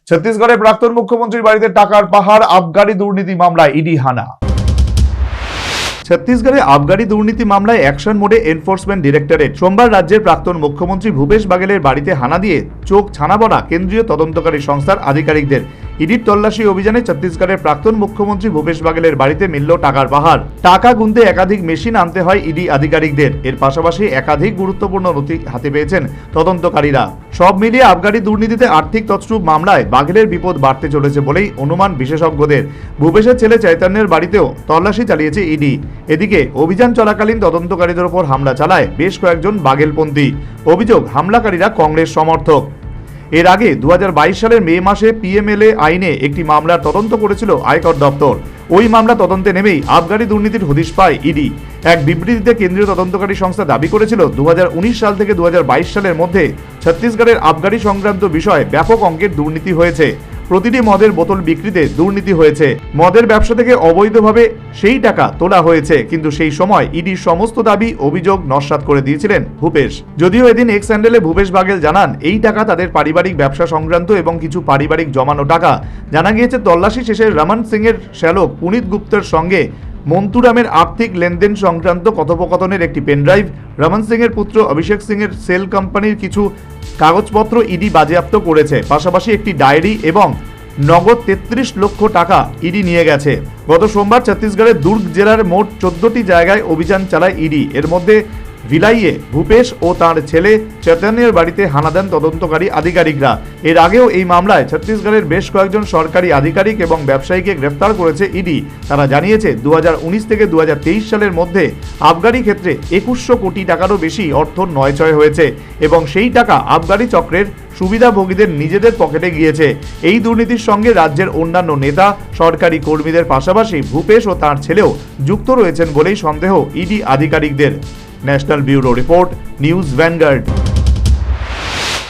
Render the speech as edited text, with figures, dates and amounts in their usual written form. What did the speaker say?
ছত্তিশগড়ের প্রাক্তন মুখ্যমন্ত্রীর বাড়িতে টাকার পাহাড়, আবগারি দুর্নীতি মামলায় ইডি হানা। ছত্তিশগড়ে আবগারি দুর্নীতি মামলায় অ্যাকশন মোডে এনফোর্সমেন্ট ডিরেক্টরেট সোমবার রাজ্যের প্রাক্তন মুখ্যমন্ত্রী ভূপেশ বাঘেলের বাড়িতে হানা দিয়ে চোখ ছানাবড়া কেন্দ্রীয় তদন্তকারী সংস্থার আধিকারিকদের। ইডির তল্লাশি অভিযানে ছত্তিশগড়ের প্রাক্তন মুখ্যমন্ত্রী ভূপেশ বাঘেলের বাড়িতে মিলল টাকার পাহাড়। টাকা গুনতে একাধিক মেশিন আনতে হয় ইডি আধিকারিকদের। এর পাশাপাশি একাধিক গুরুত্বপূর্ণ নথি হাতে পেয়েছেন তদন্তকারীরা। সব মিলিয়ে আবগারি দুর্নীতিতে আর্থিক তছরূপ মামলায় বাঘেলের বিপদ বাড়তে চলেছে বলেই অনুমান বিশেষজ্ঞদের। ভূপেশের ছেলে চৈতন্যের বাড়িতেও তল্লাশি চালিয়েছে ইডি। এদিকে অভিযান চলাকালীন তদন্তকারীদের উপর হামলা চালায় বেশ কয়েকজন বাঘেলপন্থী। অভিযোগ, হামলাকারীরা কংগ্রেস সমর্থক। এর আগে 2022 সালের মে মাসে পিএমএলএ আইনে একটি মামলার তদন্ত করেছিল আয়কর দপ্তর। ওই মামলা তদন্তে নেমেই আবগারি দুর্নীতির হদিশ পায় ইডি। এক বিবৃতিতে কেন্দ্রীয় তদন্তকারী সংস্থা দাবি করেছিল 2019 সাল থেকে 2022 সালের মধ্যে ছত্তিশগড়ের আবগারি সংক্রান্ত বিষয়ে ব্যাপক অঙ্কের দুর্নীতি হয়েছে। প্রতিটি মদের বোতল বিক্রিতে দুর্নীতি হয়েছে। মদের ব্যবসা থেকে অবৈধভাবে সেই টাকা তোলা হয়েছে। কিন্তু সেই সময় ইডির সমস্ত দাবি অভিযোগ নস্যাৎ করে দিয়েছিলেন ভূপেশ। যদিও এদিন এক্স হ্যান্ডেলে ভূপেশ বাঘেল জানান এই টাকা তাদের পারিবারিক ব্যবসা সংক্রান্ত এবং কিছু পারিবারিক জমানো টাকা। জানা গিয়েছে তল্লাশি শেষে রমন সিং এর শ্যালক পুনিত গুপ্তের সঙ্গে মন্তুরামের আর্থিক লেনদেন সংক্রান্ত কথোপকথনের একটি পেনড্রাইভ, রমন সিং এর পুত্র অভিষেক সিং এর সেল কোম্পানির কিছু কাগজপত্র ইডি বাজেয়াপ্ত করেছে। পাশাপাশি একটি ডায়েরি এবং নগদ 33 লক্ষ টাকা ইডি নিয়ে গেছে। গত সোমবার ছত্তিশগড়ের দুর্গ জেলার মোট 14টি জায়গায় অভিযান চালায় ইডি। এর মধ্যে ভিলাইয়ে ভূপেশ ও তাঁর ছেলে চৈতন্যের বাড়িতে হানা দেন তদন্তকারী আধিকারিকরা। এর আগেও এই মামলায় ছত্তিশগড়ের বেশ কয়েকজন সরকারি আধিকারিক এবং ব্যবসায়ীকে গ্রেফতার করেছে ইডি। তারা জানিয়েছে 2019 থেকে 2023 সালের মধ্যে আবগারি ক্ষেত্রে 2100 কোটি টাকারও বেশি অর্থ নয়ছয় হয়েছে এবং সেই টাকা আবগারি চক্রের সুবিধাভোগীদের নিজেদের পকেটে গিয়েছে। এই দুর্নীতির সঙ্গে রাজ্যের অন্যান্য নেতা, সরকারি কর্মীদের পাশাপাশি ভূপেশ ও তাঁর ছেলেও যুক্ত রয়েছেন বলেই সন্দেহ ইডি আধিকারিকদের। National bureau report, news vanguard.